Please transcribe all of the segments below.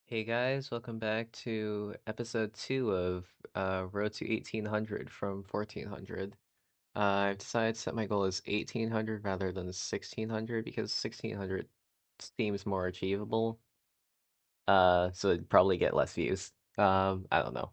Hey guys, welcome back to episode 2 of Road to 1800 from 1400. I've decided to set my goal as 1800 rather than 1600 because 1600 seems more achievable. So it'd probably get less views. I don't know.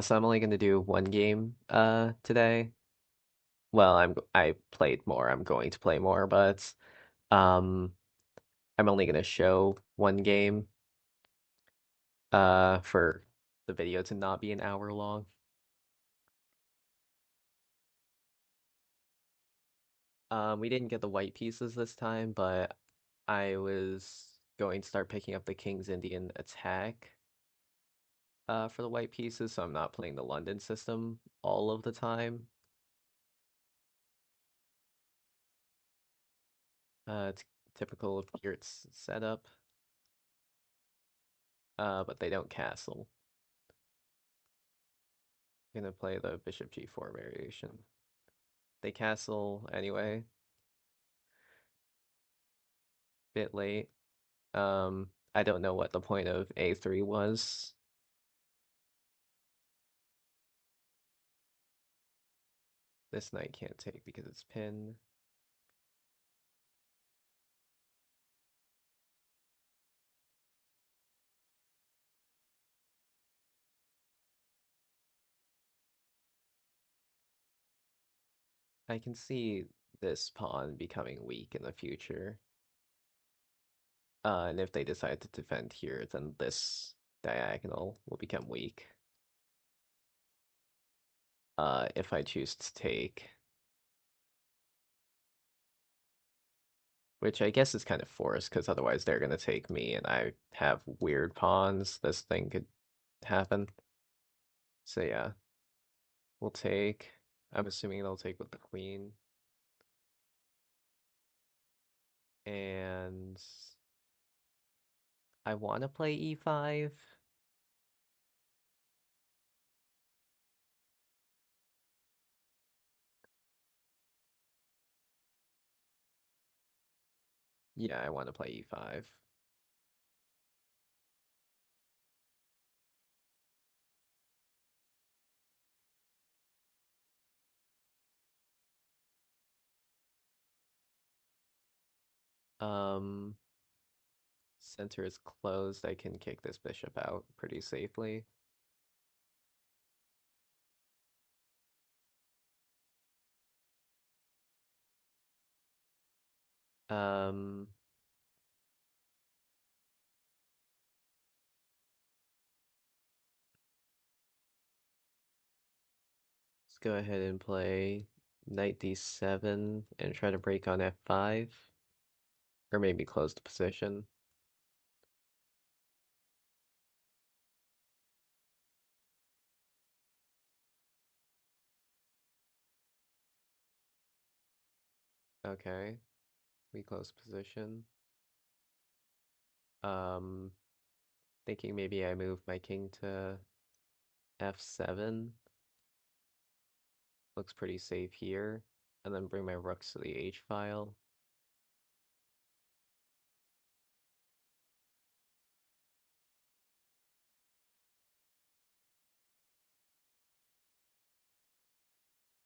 So I'm only gonna do one game today. Well, I played more. I'm going to play more, but um I'm only gonna show one game for the video to not be an hour long. We didn't get the white pieces this time, but I was going to start picking up the King's Indian attack for the white pieces, so I'm not playing the London system all of the time. It's typical of Geert's setup, but they don't castle. Gonna play the Bishop G4 variation. They castle anyway, bit late. I don't know what the point of A3 was. This knight can't take because it's pinned. I can see this pawn becoming weak in the future. And if they decide to defend here, then this diagonal will become weak. If I choose to take, which I guess is kind of forced, because otherwise they're gonna take me, and I have weird pawns. This thing could happen. So yeah, we'll take. I'm assuming they'll take with the queen. And I want to play e5. Yeah, I want to play e5. Um, Center is closed. I can kick this bishop out pretty safely. Um, let's go ahead and play knight d7 and try to break on f5, or maybe close the position. Okay, we close position. Um, Thinking maybe I move my king to f7. Looks pretty safe here, and then bring my rooks to the h file.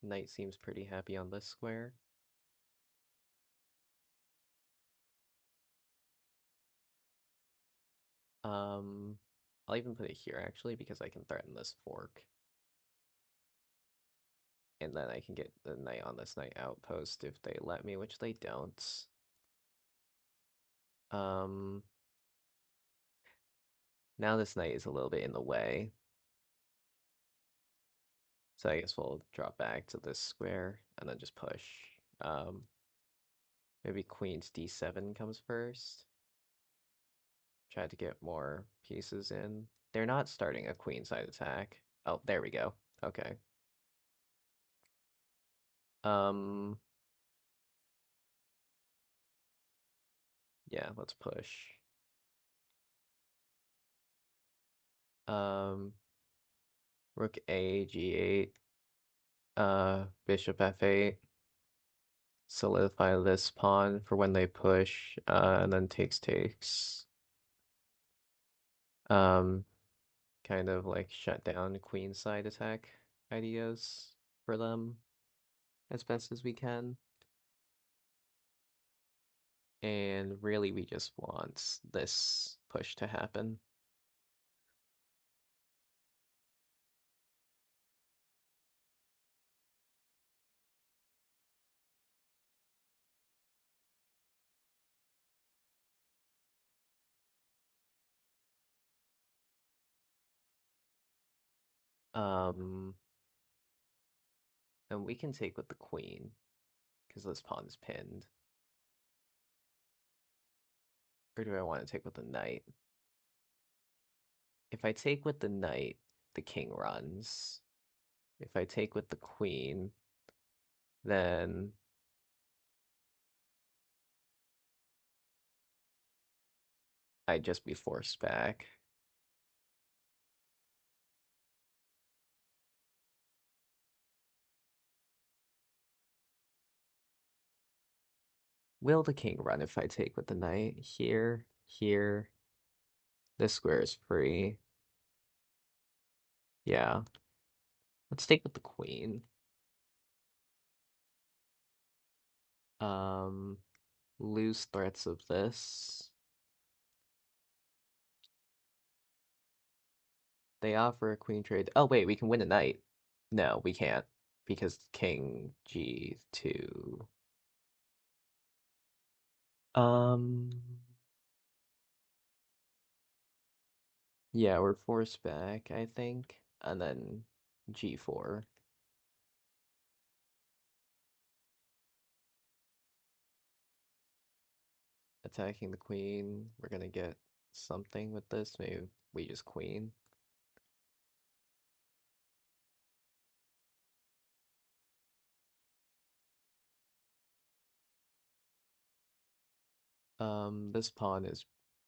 Knight seems pretty happy on this square. Um, I'll even put it here actually because I can threaten this fork. And then I can get the knight on this knight outpost if they let me, which they don't. Um, Now this knight is a little bit in the way. So I guess we'll drop back to this square and then just push. Um, Maybe queen's d7 comes first. Try to get more pieces in. They're not starting a queenside attack. Oh, there we go. Okay. Um, yeah, let's push. Um, Rook A, G8, Bishop F8. Solidify this pawn for when they push, and then takes. Um, kind of like shut down queenside attack ideas for them as best as we can. And really, we just want this push to happen. Um, and we can take with the queen, because this pawn's pinned. Or do I want to take with the knight? If I take with the knight, the king runs. If I take with the queen, then I'd just be forced back. Will the king run if I take with the knight? Here, here. This square is free. Yeah. Let's take with the queen. Um, lose threats of this. They offer a queen trade. Oh, wait, we can win a knight. No, we can't. Because king G2. Um, yeah, we're forced back, I think. And then G4. Attacking the queen. We're gonna get something with this. Maybe we just queen.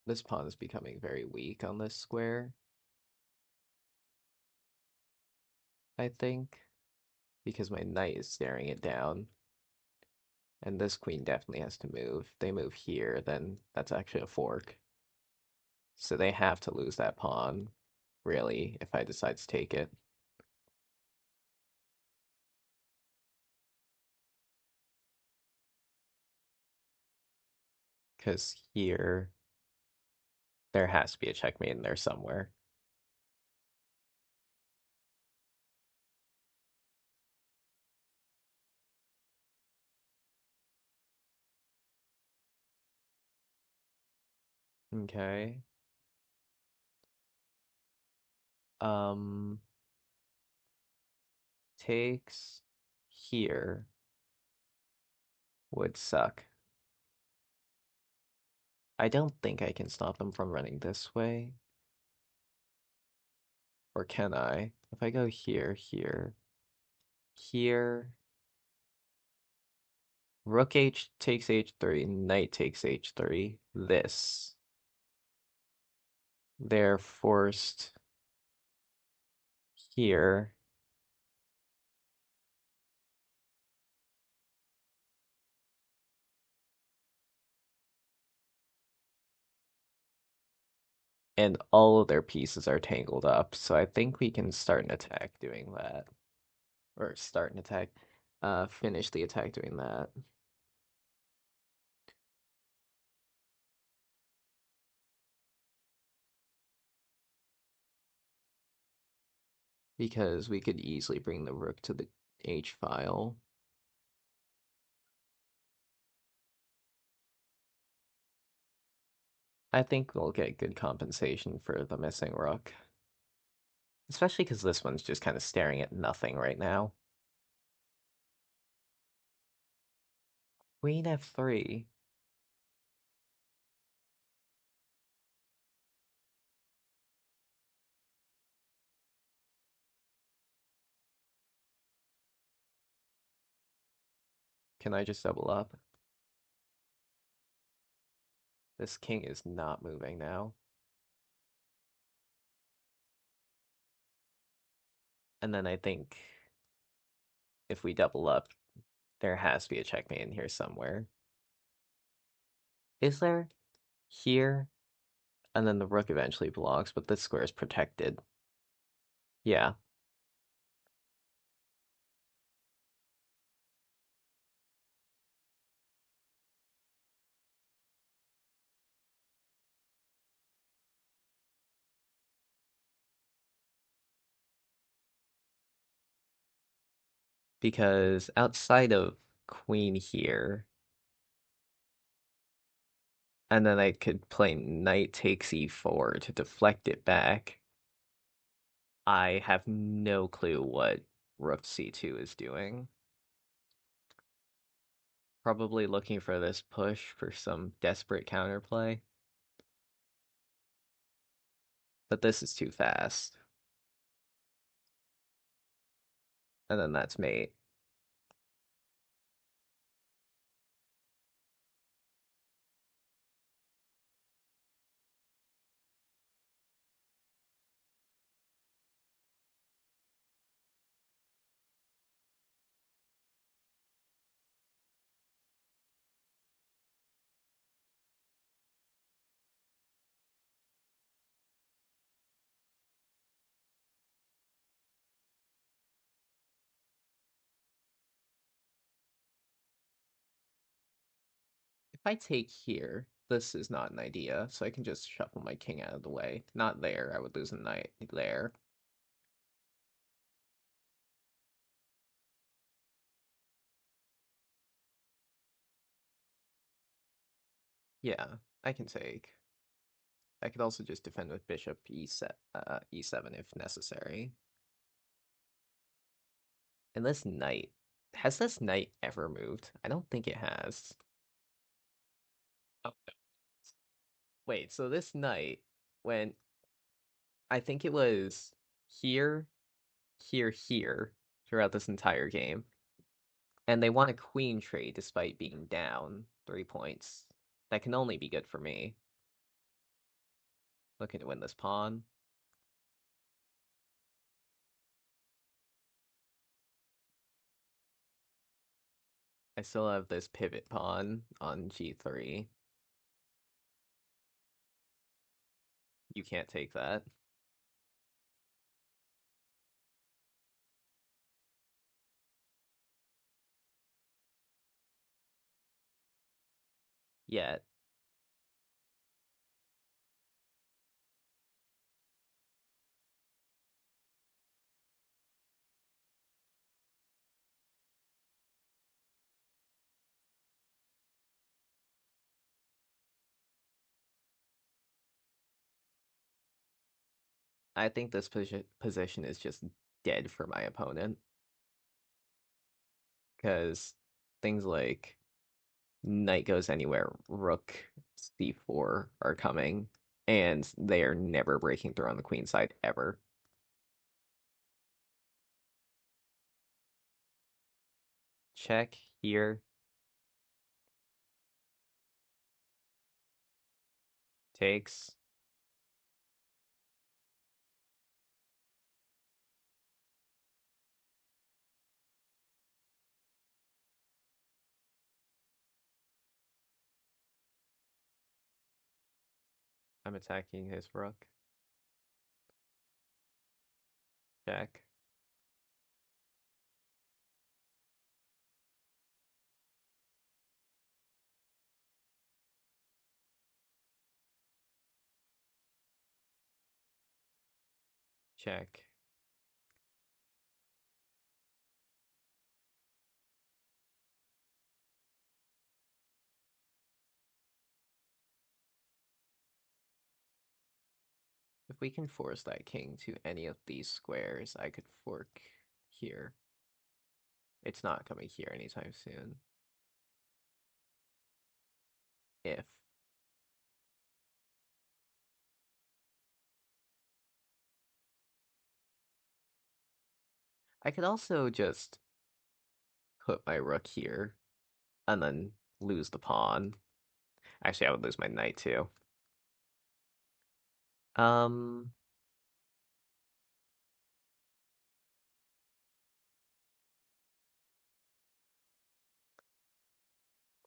This pawn is becoming very weak on this square, I think, because my knight is staring it down. And this queen definitely has to move. If they move here, then that's actually a fork. So they have to lose that pawn, really, if I decide to take it. Because here, there has to be a checkmate in there somewhere. Okay. Um, takes here would suck. I don't think I can stop them from running this way. Or can I? If I go here, here, here, rook h takes h3, knight takes h3, this. They're forced here. And all of their pieces are tangled up, so I think we can start an attack doing that. Or start an attack. Finish the attack doing that. Because we could easily bring the rook to the H file. I think we'll get good compensation for the missing rook. Especially because this one's just kind of staring at nothing right now. Queen f3. Can I just double up? This king is not moving now. And then I think if we double up, there has to be a checkmate in here somewhere. Is there? Here? and then the rook eventually blocks, but this square is protected. Yeah, because outside of queen here, and then I could play knight takes e4 to deflect it back. I have no clue what rook c2 is doing. Probably looking for this push for some desperate counterplay. But this is too fast. And then that's mate. If I take here, this is not an idea, so I can just shuffle my king out of the way. Not there, I would lose a knight there. Yeah, I can take. I could also just defend with bishop e7 if necessary. And this knight, has this knight ever moved? I don't think it has. Oh, no. Wait, so this knight went, I think it was here, here throughout this entire game. And they won a queen trade despite being down 3 points. That can only be good for me. Looking to win this pawn. I still have this pivot pawn on g3. You can't take that. Yet. I think this position is just dead for my opponent. Because things like knight goes anywhere, rook c4 are coming. And they are never breaking through on the queen side ever. Check here. Takes. I'm attacking his rook. Check. Check. If we can force that king to any of these squares, I could fork here. It's not coming here anytime soon. If. I could also just put my rook here and then lose the pawn. Actually, I would lose my knight too. Um,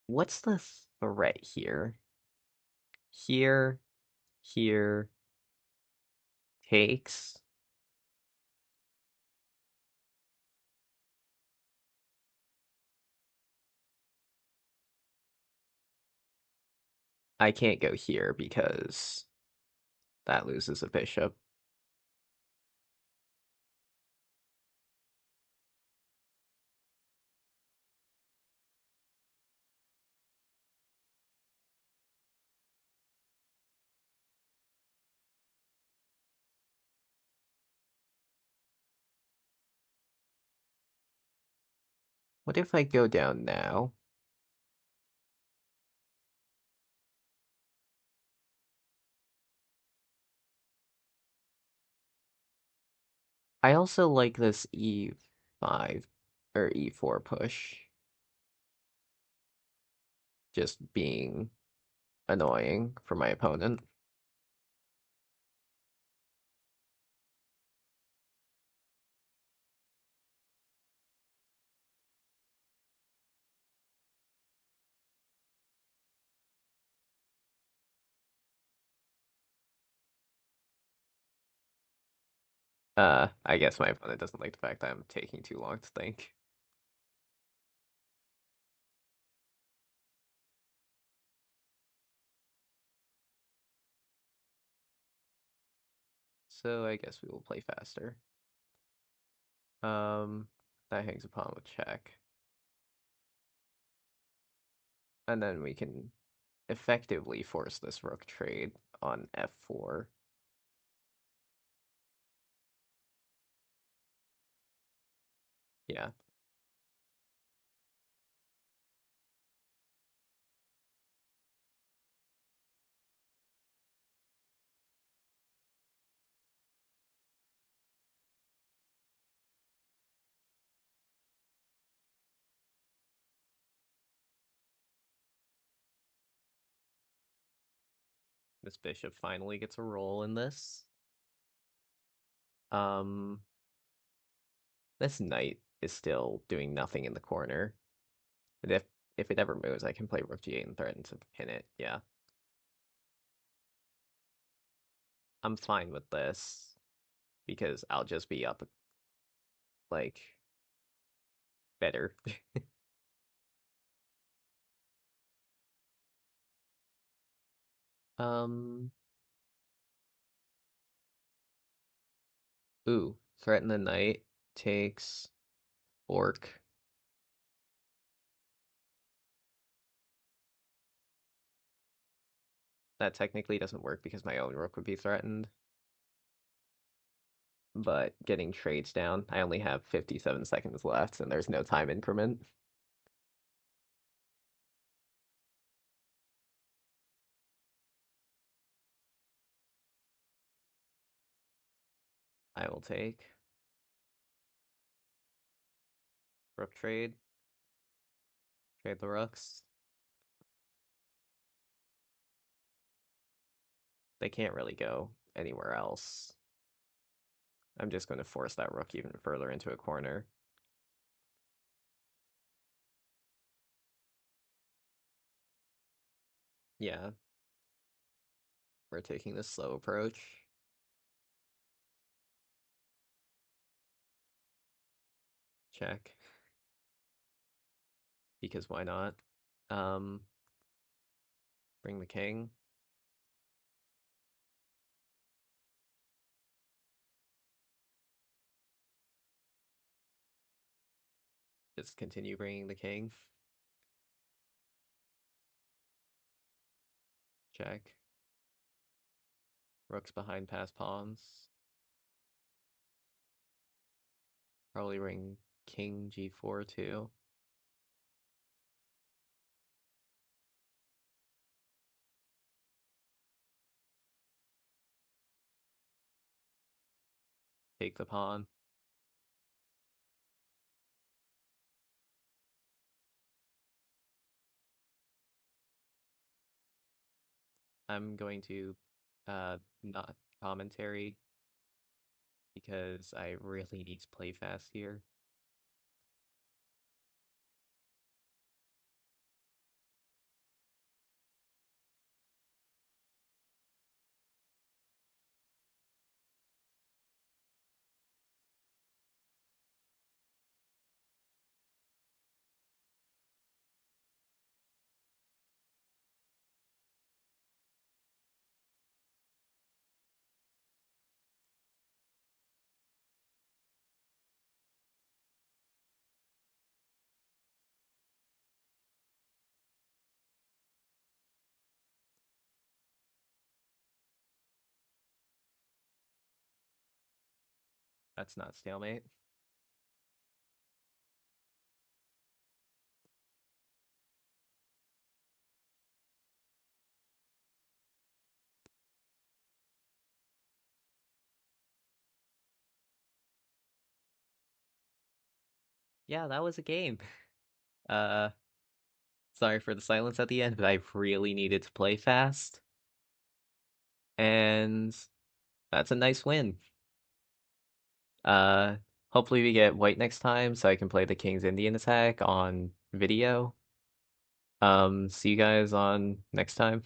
what's the threat here? Here, Here takes. I can't go here because that loses a bishop. What if I go down now? I also like this e5 or e4 push just being annoying for my opponent. I guess my opponent doesn't like the fact that I'm taking too long to think. So I guess we will play faster. Um, that hangs upon with check. And then we can effectively force this rook trade on f4. Yeah. This bishop finally gets a roll in this. Um, this knight is still doing nothing in the corner. But if it ever moves, I can play rook g8 and threaten to pin it. Yeah. I'm fine with this because I'll just be up like better. um ooh, threaten the knight takes fork. That technically doesn't work because my own rook would be threatened. But getting trades down, I only have 57 seconds left and there's no time increment. I will take rook trade, trade the rooks. They can't really go anywhere else. I'm just going to force that rook even further into a corner. Yeah, we're taking the slow approach. Check. Because why not? Um, bring the king. Just continue bringing the king. Check. Rooks behind past pawns. Probably bring king g4 too. Take the pawn. I'm going to not commentary because I really need to play fast here. That's not stalemate. Yeah, that was a game. Uh, Sorry for the silence at the end, but I really needed to play fast, and that's a nice win. Uh, Hopefully we get white next time so I can play the King's Indian attack on video. See you guys on next time.